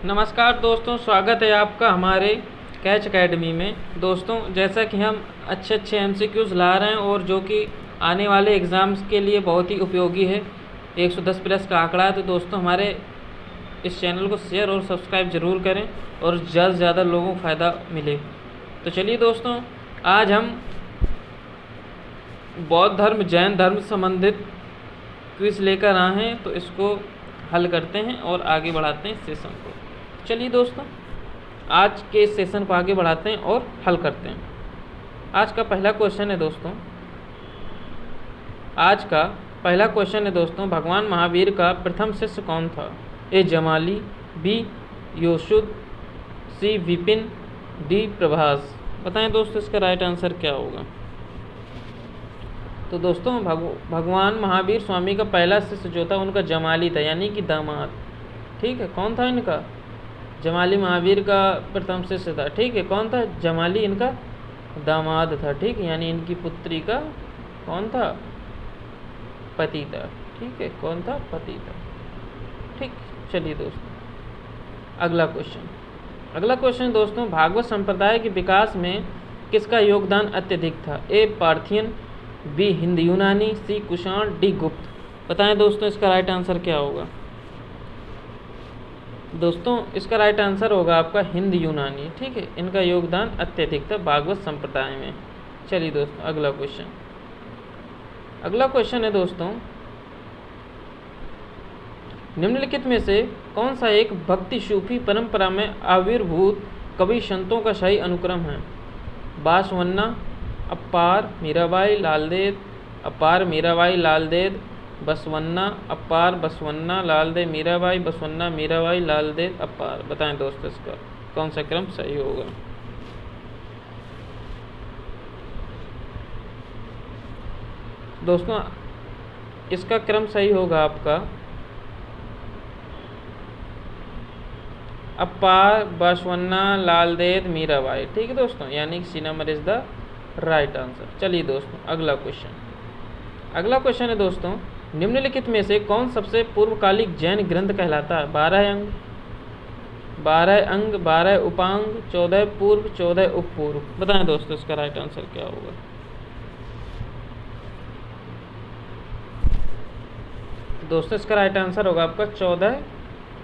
नमस्कार दोस्तों, स्वागत है आपका हमारे कैच एकेडमी में। दोस्तों, जैसा कि हम अच्छे अच्छे एमसीक्यूज़ ला रहे हैं और जो कि आने वाले एग्ज़ाम्स के लिए बहुत ही उपयोगी है, 110 प्लस का आंकड़ा है। तो दोस्तों, हमारे इस चैनल को शेयर और सब्सक्राइब ज़रूर करें और ज़्यादा से ज़्यादा लोगों को फ़ायदा मिले। तो चलिए दोस्तों, आज हम बौद्ध धर्म जैन धर्म से संबंधित क्विज़ लेकर आए हैं, तो इसको हल करते हैं और आगे बढ़ाते हैं सेशन को। चलिए दोस्तों, आज के इस सेशन को आगे बढ़ाते हैं और हल करते हैं। आज का पहला क्वेश्चन है दोस्तों, भगवान महावीर का प्रथम शिष्य कौन था? ए जमाली, बी योशुद, सी विपिन, डी प्रभास। बताएं दोस्तों, इसका राइट आंसर क्या होगा? तो दोस्तों, भगवान महावीर स्वामी का पहला शिष्य जो था उनका जमाली था, यानी कि दामाद। ठीक है, कौन था इनका? जमाली महावीर का प्रथम शिष्य था। ठीक है, कौन था? जमाली इनका दामाद था। ठीक है, यानी इनकी पुत्री का कौन था? पति था। ठीक है, कौन था? पति था। ठीक, चलिए दोस्तों, अगला क्वेश्चन दोस्तों, भागवत संप्रदाय के विकास में किसका योगदान अत्यधिक था? ए पार्थियन, बी हिंद यूनानी, सी कुषाण, डी गुप्त। बताएं दोस्तों, इसका राइट आंसर क्या होगा? दोस्तों, इसका राइट आंसर होगा आपका हिंद यूनानी। ठीक है, इनका योगदान अत्यधिक था भागवत संप्रदाय में। चलिए दोस्तों, अगला क्वेश्चन है दोस्तों, निम्नलिखित में से कौन सा एक भक्ति सूफी परंपरा में आविर्भूत कवि संतों का सही अनुक्रम है? बासवन्ना, अप्पार, मीराबाई, लालदेद, अपार, मीराबाई, लालदेद, बसवन्ना, अपार, बसवन्ना, लालदेद, मीराबाई, बसवन्ना, मीराबाई, लालदेद, अपार। बताएं दोस्तों, इसका कौन सा क्रम सही होगा? दोस्तों, इसका क्रम सही होगा आपका अपार, बसवन्ना, लालदेद, मीराबाई। ठीक है दोस्तों, यानी कि C number is the right answer. चलिए दोस्तों, अगला क्वेश्चन है दोस्तों, निम्नलिखित में से कौन सबसे पूर्वकालिक जैन ग्रंथ कहलाता है? 12 अंग, 12 उपांग, 14 पूर्व, 14 उपपूर्व। बताएं दोस्तों, इसका राइट आंसर क्या होगा? दोस्तों, इसका राइट आंसर होगा आपका 14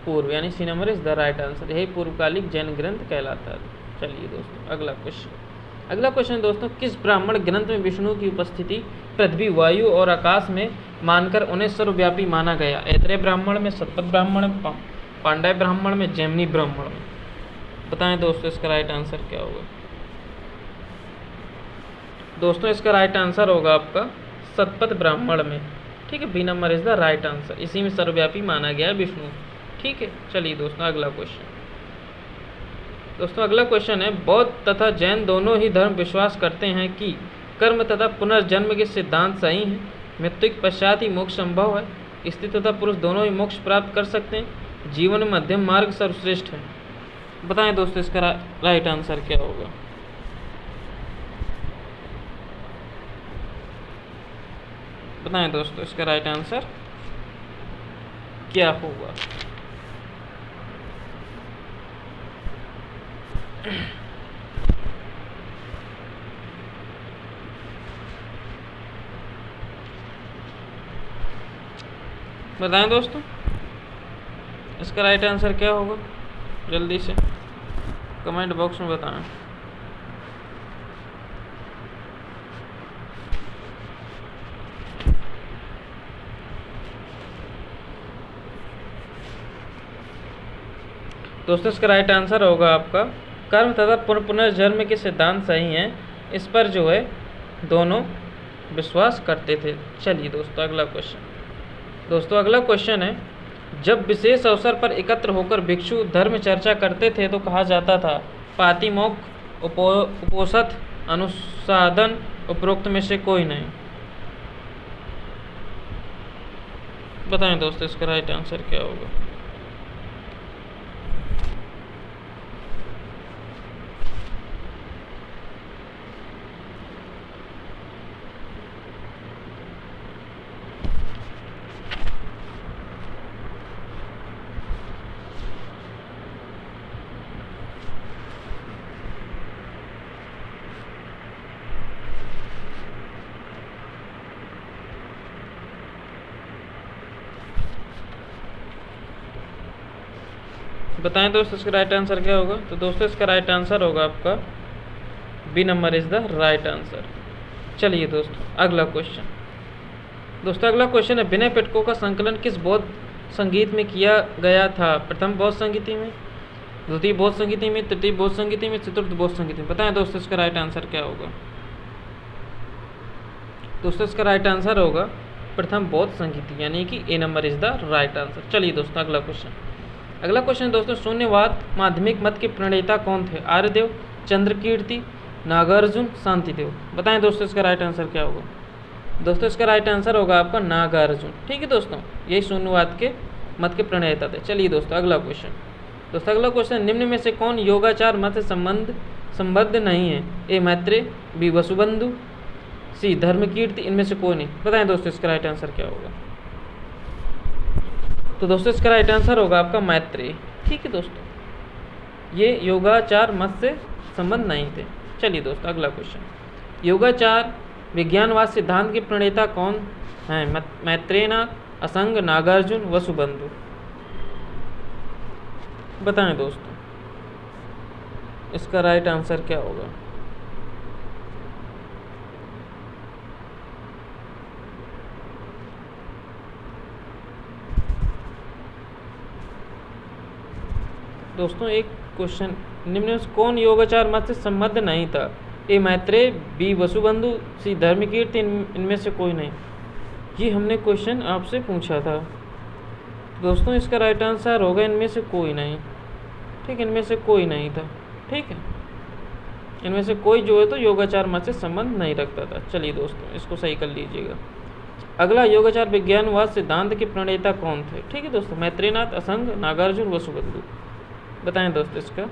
पूर्व, यानी C number is the right answer. यही पूर्वकालिक जैन ग्रंथ कहलाता है। चलिए दोस्तों, अगला क्वेश्चन दोस्तों, किस ब्राह्मण ग्रंथ में विष्णु की उपस्थिति पृथ्वी, वायु और आकाश में मानकर उन्हें सर्वव्यापी माना गया? ऐत्रेय ब्राह्मण में, शतपथ ब्राह्मण में, पांड्य ब्राह्मण में, जैमिनी ब्राह्मण में। बताएं दोस्तों, इसका राइट आंसर क्या होगा? दोस्तों, इसका राइट आंसर होगा आपका शतपथ ब्राह्मण में। ठीक है, B number is the right answer. इसी में सर्वव्यापी माना गया है विष्णु। ठीक है, चलिए दोस्तों, अगला क्वेश्चन है, बौद्ध तथा जैन दोनों ही धर्म विश्वास करते हैं कि कर्म तथा पुनर्जन्म के सिद्धांत सही हैं, मृत्यु के पश्चात ही मोक्ष संभव है, स्त्री तथा पुरुष दोनों ही मोक्ष प्राप्त कर सकते हैं, जीवन में मध्यम मार्ग सर्वश्रेष्ठ है। बताएं दोस्तों, इसका राइट आंसर क्या होगा? बताएं दोस्तों, इसका राइट आंसर क्या होगा? बताएं दोस्तों, इसका राइट आंसर क्या होगा? जल्दी से कमेंट बॉक्स में बताएं। दोस्तों, इसका राइट आंसर होगा आपका कर्म तथा पुनर्जन्म के सिद्धांत सही हैं, इस पर जो है दोनों विश्वास करते थे। चलिए दोस्तों, अगला क्वेश्चन है, जब विशेष अवसर पर एकत्र होकर भिक्षु धर्म चर्चा करते थे तो कहा जाता था पातिमोक्ष, उपोषथ, अनुसाधन, उपरोक्त में से कोई नहीं। बताएं दोस्तों, इसका राइट आंसर क्या होगा? बताएं दोस्तों इसका राइट आंसर क्या होगा। तो दोस्तों इसका राइट आंसर होगा आपका B number is the right answer. चलिए दोस्तों अगला क्वेश्चन। दोस्तों अगला क्वेश्चन है, विनय पिटको का संकलन किस बौद्ध संगीत में किया गया था? प्रथम बौद्ध संगीति में, द्वितीय बौद्ध संगीति में, तृतीय बौद्ध संगीति में, चतुर्थ बौद्ध संगीति में। बताएं दोस्तों इसका राइट आंसर क्या होगा। दोस्तों इसका राइट आंसर होगा प्रथम बौद्ध संगीति, यानी कि A number is the right answer. चलिए दोस्तों अगला क्वेश्चन। अगला क्वेश्चन दोस्तों, शून्यवाद माध्यमिक मत के प्रणेता कौन थे? आर्यदेव, चंद्रकीर्ति, नागार्जुन, शांतिदेव। बताएं दोस्तों इसका राइट आंसर क्या होगा। दोस्तों इसका राइट आंसर होगा आपका नागार्जुन। ठीक है दोस्तों, यही शून्यवाद के मत के प्रणेता थे। चलिए दोस्तों अगला क्वेश्चन। दोस्तों अगला क्वेश्चन, निम्न में से कौन योगाचार मत से संबद्ध नहीं है? ए मैत्रेय, बी वसुबंधु, सी धर्मकीर्ति, इनमें से कोई नहीं। बताएं दोस्तों इसका राइट आंसर क्या होगा। तो दोस्तों इसका राइट आंसर होगा आपका मैत्रेय। ठीक है दोस्तों, ये योगाचार मत से संबंध नहीं थे। चलिए दोस्तों अगला क्वेश्चन, योगाचार विज्ञानवाद सिद्धांत के प्रणेता कौन हैं? मैत्रेयनाथ, असंग, नागार्जुन, वसुबंधु। बताएं दोस्तों इसका राइट आंसर क्या होगा। दोस्तों एक क्वेश्चन, निम्न में से कौन योगाचार मत से संबद्ध नहीं था? ए मैत्रेय, बी वसुबंधु, सी धर्मकीर्ति, इनमें से कोई नहीं। ये हमने क्वेश्चन आपसे पूछा था। दोस्तों इसका राइट आंसर होगा इनमें से कोई नहीं। ठीक, इनमें से कोई नहीं था। ठीक है, इनमें से कोई जो है तो योगाचार मत से संबंध नहीं रखता था। चलिए दोस्तों इसको सही कर लीजिएगा। अगला, योगाचार विज्ञानवाद सिद्धांत के प्रणेता कौन थे? ठीक है दोस्तों, मैत्रेयनाथ, असंग, नागार्जुन, वसुबंधु। बताएं दोस्तों इसका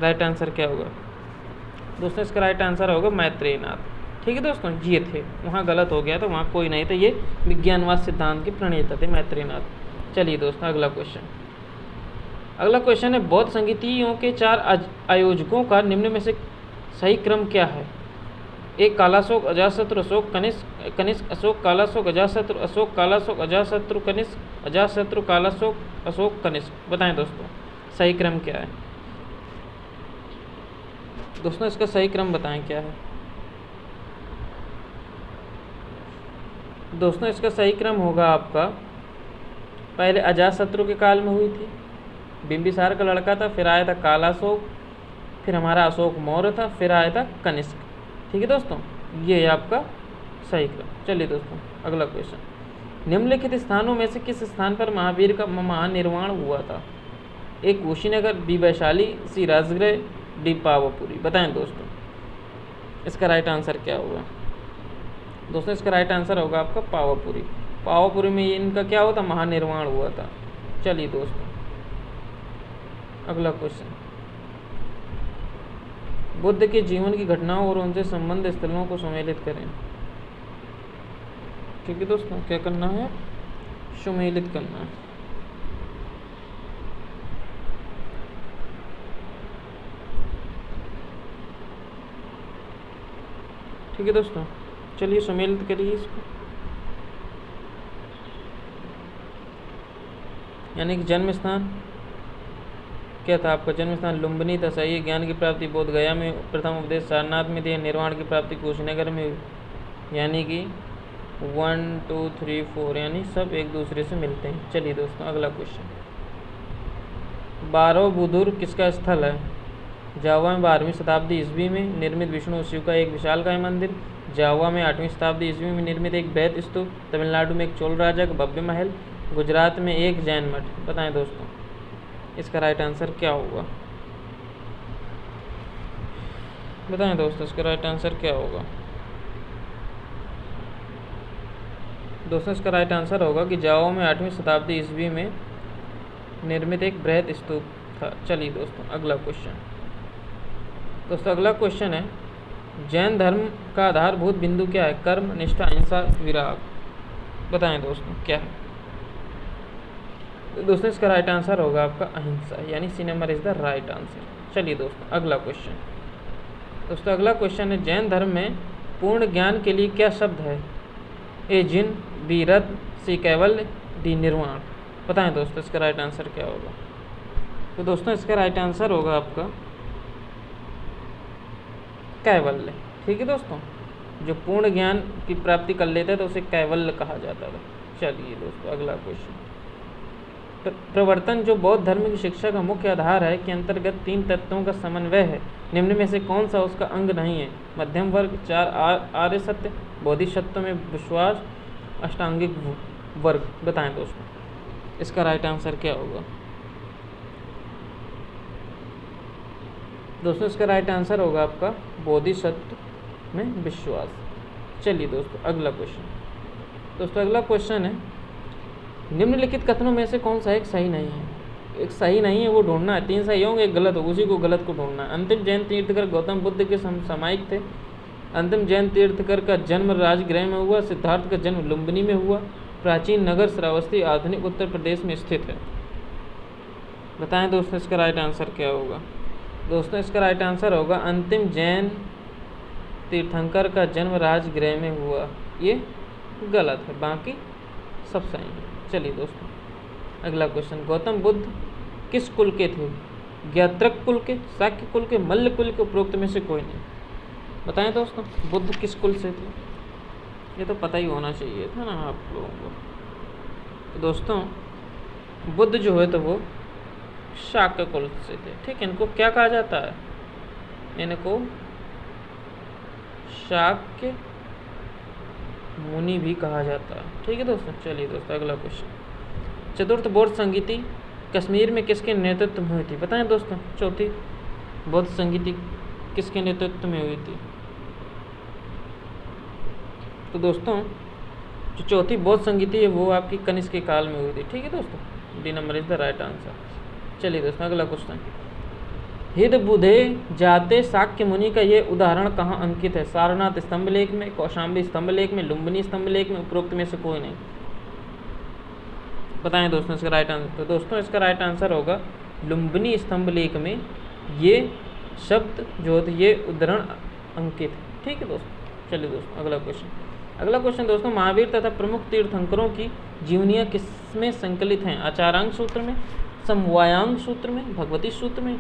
राइट आंसर क्या होगा। दोस्तों इसका राइट आंसर होगा मैत्रेयनाथ। ठीक है दोस्तों, ये थे, वहाँ गलत हो गया था, वहाँ कोई नहीं था। ये विज्ञानवाद सिद्धांत के प्रणेता थे मैत्रेयनाथ। चलिए दोस्तों अगला क्वेश्चन। अगला क्वेश्चन है, बौद्ध संगीतियों के 4 आयोजकों का निम्न में से सही क्रम क्या है? एक, कालाशोक, अजातशत्रु, अशोक, कनिष्क, अशोक, कालाशोक, अजातशत्रु, अशोक, कालाशोक, अजातशत्रु, कनिष्क, अजातशत्रु, कालाशोक, अशोक, कनिष्क। बताएं दोस्तों सही क्रम क्या है। दोस्तों इसका सही क्रम बताएं क्या है। दोस्तों इसका सही क्रम होगा आपका, पहले अजातशत्रु के काल में हुई थी, बिंबिसार का लड़का था, फिर आया था कालाशोक, फिर हमारा अशोक मौर्य था, फिर आया था कनिष्क। ठीक है दोस्तों, ये है आपका सही क्रम। चलिए दोस्तों अगला क्वेश्चन, निम्नलिखित स्थानों में से किस स्थान पर महावीर का महानिर्वाण हुआ था? एक, कुशीनगर, बी वैशाली, सी राजगृह, डी पावापुरी। बताएं दोस्तों इसका राइट आंसर क्या होगा। दोस्तों इसका राइट आंसर होगा आपका पावापुरी। पावापुरी में इनका क्या हुआ था? महानिर्वाण हुआ था। चलिए दोस्तों अगला क्वेश्चन, बुद्ध के जीवन की घटनाओं और उनसे संबंधित स्थलों को सम्मिलित करें। ठीक है दोस्तों, क्या करना है? सम्मिलित करना है। ठीक है दोस्तों, चलिए सम्मिलित करिए इसको। यानी कि जन्म स्थान क्या था आपका? जन्म स्थान लुम्बिनी था, सही है। ज्ञान की प्राप्ति बोध गया में, प्रथम उपदेश सारनाथ में दिया, निर्वाण की प्राप्ति कुशीनगर में हुई। यानी कि 1 2 3 4 यानी सब एक दूसरे से मिलते हैं। चलिए दोस्तों अगला क्वेश्चन, बारोबुदुर किसका स्थल है? जावा में 12वीं शताब्दी ईस्वी में निर्मित विष्णु और शिव का एक विशालकाय मंदिर, जावा में 8वीं शताब्दी ईस्वी में निर्मित एक बौद्ध स्तूप, तमिलनाडु में एक चोल राजा का भव्य महल, गुजरात में एक जैन मठ। बताएं दोस्तों इसका राइट आंसर क्या होगा। बताएं दोस्तों इसका राइट आंसर क्या होगा। दोस्तों इसका राइट आंसर होगा कि जावा में 8वीं शताब्दी ईस्वी में निर्मित एक बृहद स्तूप था। चलिए दोस्तों अगला क्वेश्चन। दोस्तों अगला क्वेश्चन है, जैन धर्म का आधारभूत बिंदु क्या है? कर्म, निष्ठा, अहिंसा, विराग। बताएं दोस्तों क्या है। तो दोस्तों इसका राइट आंसर होगा आपका अहिंसा, यानी C number is the right answer. चलिए दोस्तों अगला क्वेश्चन। दोस्तों अगला क्वेश्चन है, जैन धर्म में पूर्ण ज्ञान के लिए क्या शब्द है? ए जिन, बी रत्न, सी कैवल्य, डी निर्वाण। बताएं दोस्तों इसका राइट आंसर क्या होगा। तो दोस्तों इसका राइट आंसर होगा आपका कैवल्य। ठीक है दोस्तों, जो पूर्ण ज्ञान की प्राप्ति कर लेता है तो उसे कैवल्य कहा जाता है। चलिए दोस्तों अगला क्वेश्चन। प्रवर्तन जो बौद्ध धर्म की शिक्षा का मुख्य आधार है के अंतर्गत 3 तत्वों का समन्वय है, निम्न में से कौन सा उसका अंग नहीं है? मध्यम वर्ग, 4 आर्य सत्य, बोधिसत्व में विश्वास, अष्टांगिक वर्ग। बताएं दोस्तों इसका राइट आंसर क्या होगा? दोस्तों इसका राइट आंसर होगा आपका बोधिसत्व में विश्वास। चलिए दोस्तों अगला क्वेश्चन। दोस्तों अगला क्वेश्चन है, निम्नलिखित कथनों में से कौन सा एक सही नहीं है? एक सही नहीं है वो ढूंढना है, 3 सही होंगे, एक गलत होगा, उसी को गलत को ढूंढना है। अंतिम जैन तीर्थकर गौतम बुद्ध के सामयिक थे। अंतिम जैन तीर्थकर का जन्म राजगृह में हुआ। सिद्धार्थ का जन्म लुम्बिनी में हुआ। प्राचीन नगर श्रावस्ती आधुनिक उत्तर प्रदेश में स्थित है। बताएं दोस्तों इसका राइट आंसर क्या होगा? दोस्तों इसका राइट आंसर होगा अंतिम जैन तीर्थंकर का जन्म राजगृह में हुआ। ये गलत है, बाकी सब सही है। चलिए दोस्तों अगला क्वेश्चन। गौतम बुद्ध किस कुल के थे? ज्ञात्रक कुल के, शाक्य कुल के, मल्ल कुल के, उपरोक्त में से कोई नहीं। बताएं दोस्तों बुद्ध किस कुल से थे? ये तो पता ही होना चाहिए था ना आप लोगों को। तो दोस्तों बुद्ध जो है तो वो शाक्य कुल से थे। ठीक है, इनको क्या कहा जाता है? इनको शाक्य मुनि भी कहा जाता है। ठीक है दोस्तों, चलिए दोस्तों अगला क्वेश्चन। चतुर्थ बौद्ध संगीति कश्मीर में किसके नेतृत्व में हुई थी? बताएं दोस्तों चौथी बौद्ध संगीति किसके नेतृत्व में हुई थी? तो दोस्तों जो चौथी बौद्ध संगीति है वो आपकी कनिष्क के काल में हुई थी। ठीक है दोस्तों, D number is the right answer. चलिए दोस्तों अगला क्वेश्चन। हिद बुधे जाते शाक्य मुनि का ये उदाहरण कहाँ अंकित है? सारनाथ स्तंभ लेख में, कौशाम्बी स्तंभ लेख में, लुम्बिनी स्तंभ लेख में, उपरोक्त में से कोई नहीं। बताएं दोस्तों इसका राइट आंसर। तो दोस्तों इसका राइट आंसर होगा लुम्बिनी स्तंभ लेख में ये शब्द जो है ये उदाहरण अंकित है। ठीक है दोस्तों, चलिए दोस्तों अगला क्वेश्चन। अगला क्वेश्चन दोस्तों, महावीर तथा प्रमुख तीर्थंकरों की जीवनियाँ किसमें संकलित हैं? आचारांग सूत्र में, समवायांग सूत्र में, भगवती सूत्र में,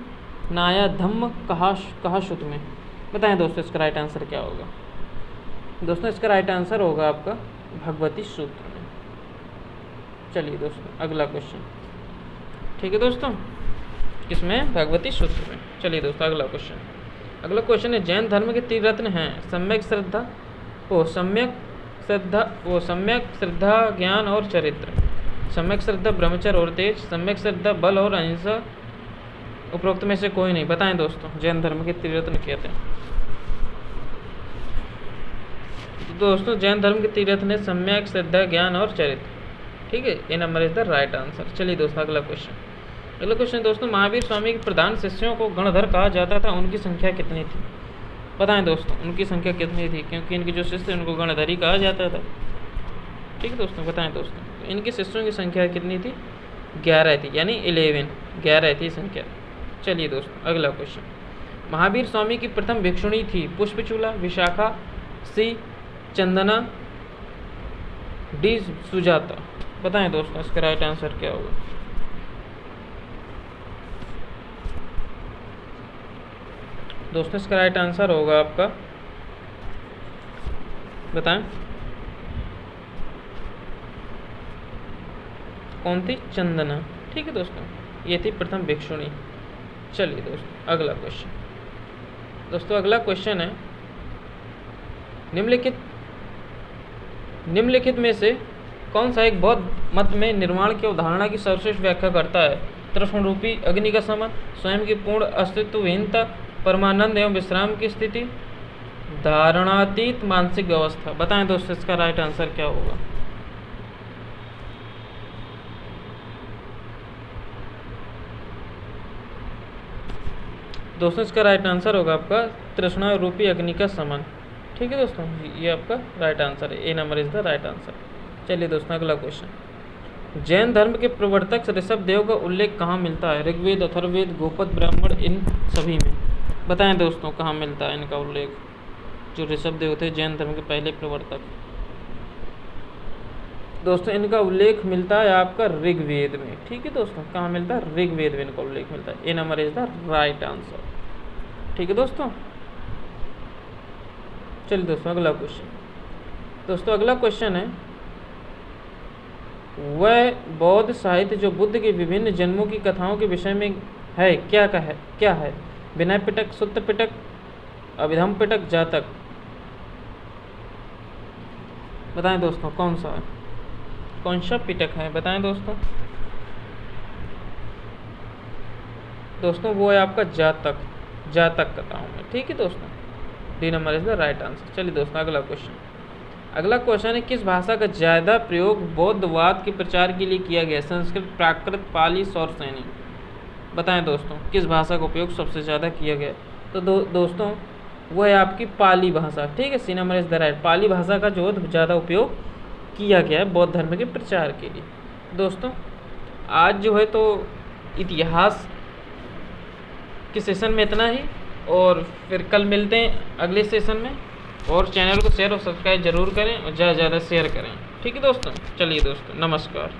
नाया धम्म कहा सूत्र में। बताएं दोस्तों इसका राइट आंसर क्या होगा? दोस्तों इसका राइट आंसर होगा आपका भगवती सूत्र में। चलिए दोस्तों अगला क्वेश्चन। ठीक है दोस्तों, किसमें? भगवती सूत्र में। चलिए दोस्तों अगला क्वेश्चन। अगला क्वेश्चन है, जैन धर्म के 3 रत्न हैं सम्यक श्रद्धा ज्ञान और चरित्र। सम्यक श्रद्धा ब्रह्मचर्य और तेज, सम्यक श्रद्धा बल और अहिंसा, उपरोक्त में से कोई नहीं। बताएं दोस्तों जैन धर्म के 3 रत्न क्या थे? तो दोस्तों जैन धर्म के 3 रत्न है सम्यक श्रद्धा ज्ञान और चरित्र। ठीक है, A number is the right answer. चलिए दोस्तों अगला क्वेश्चन। अगला क्वेश्चन दोस्तों, महावीर स्वामी के प्रधान शिष्यों को गणधर कहा जाता था, उनकी संख्या कितनी थी? बताएं दोस्तों उनकी संख्या कितनी थी, क्योंकि इनके जो शिष्य थे उनको गणधरी कहा जाता था। ठीक है दोस्तों, बताएं दोस्तों तो इनके शिष्यों की संख्या कितनी थी? 11 थी, यानी 11 थी संख्या। चलिए दोस्तों अगला क्वेश्चन। महावीर स्वामी की प्रथम भिक्षुणी थी पुष्पचूला, विशाखा, सी चंदना, डी सुजाता। बताएं दोस्तों इसका राइट आंसर क्या होगा? दोस्तों इसका राइट आंसर होगा आपका, बताएं कौन थी? चंदना। ठीक है दोस्तों, ये थी प्रथम भिक्षुणी। चलिए दोस्तों अगला क्वेश्चन। दोस्तों अगला क्वेश्चन है, निम्नलिखित में से कौन सा एक बौद्ध मत में निर्वाण की अवधारणा की सर्वश्रेष्ठ व्याख्या करता है? तृष्ण रूपी अग्नि का शमन, स्वयं की पूर्ण अस्तित्वहीनता, परमानंद एवं विश्राम की स्थिति, धारणातीत मानसिक अवस्था। बताएं दोस्तों इसका राइट आंसर क्या होगा? दोस्तों इसका राइट आंसर होगा आपका तृष्णा रूपी अग्नि का शमन। ठीक है दोस्तों, ये आपका राइट आंसर है, A number is the right answer. चलिए दोस्तों अगला क्वेश्चन। जैन धर्म के प्रवर्तक ऋषभ देव का उल्लेख कहाँ मिलता है? ऋग्वेद, अथर्ववेद, गोपद ब्राह्मण, इन सभी में। बताएं दोस्तों कहाँ मिलता है इनका उल्लेख? जो ऋषभ देव थे जैन धर्म के पहले प्रवर्तक। दोस्तों इनका उल्लेख मिलता है आपका ऋग्वेद में। ठीक है दोस्तों, कहाँ मिलता है? ऋग्वेद में इनका उल्लेख मिलता है। A number is the right answer. ठीक है दोस्तों, चलिए दोस्तों अगला क्वेश्चन। दोस्तों अगला क्वेश्चन है, वह बौद्ध साहित्य जो बुद्ध के विभिन्न जन्मों की कथाओं के विषय में है क्या है? विनय पिटक, सुत्त पिटक, अभिधम पिटक, जातक। बताएं दोस्तों कौन सा है, कौन सा पिटक है? बताएं दोस्तों। दोस्तों वो है आपका जातक कथाओं में। ठीक है दोस्तों, D number is the right answer. चलिए दोस्तों अगला क्वेश्चन है, किस भाषा का ज़्यादा प्रयोग बौद्धवाद के प्रचार के लिए किया गया? संस्कृत, प्राकृत, पाली, सौरसेनी। बताएं दोस्तों किस भाषा का उपयोग सबसे ज़्यादा किया गया? तो दोस्तों वो है आपकी पाली भाषा। ठीक है, C number is the right. Pali भाषा का जो ज़्यादा उपयोग किया गया है बौद्ध धर्म के प्रचार के लिए। दोस्तों आज जो है तो इतिहास के सेशन में इतना ही, और फिर कल मिलते हैं अगले सेशन में। और चैनल को शेयर और सब्सक्राइब जरूर करें और ज़्यादा से ज़्यादा शेयर करें। ठीक है दोस्तों, चलिए दोस्तों नमस्कार।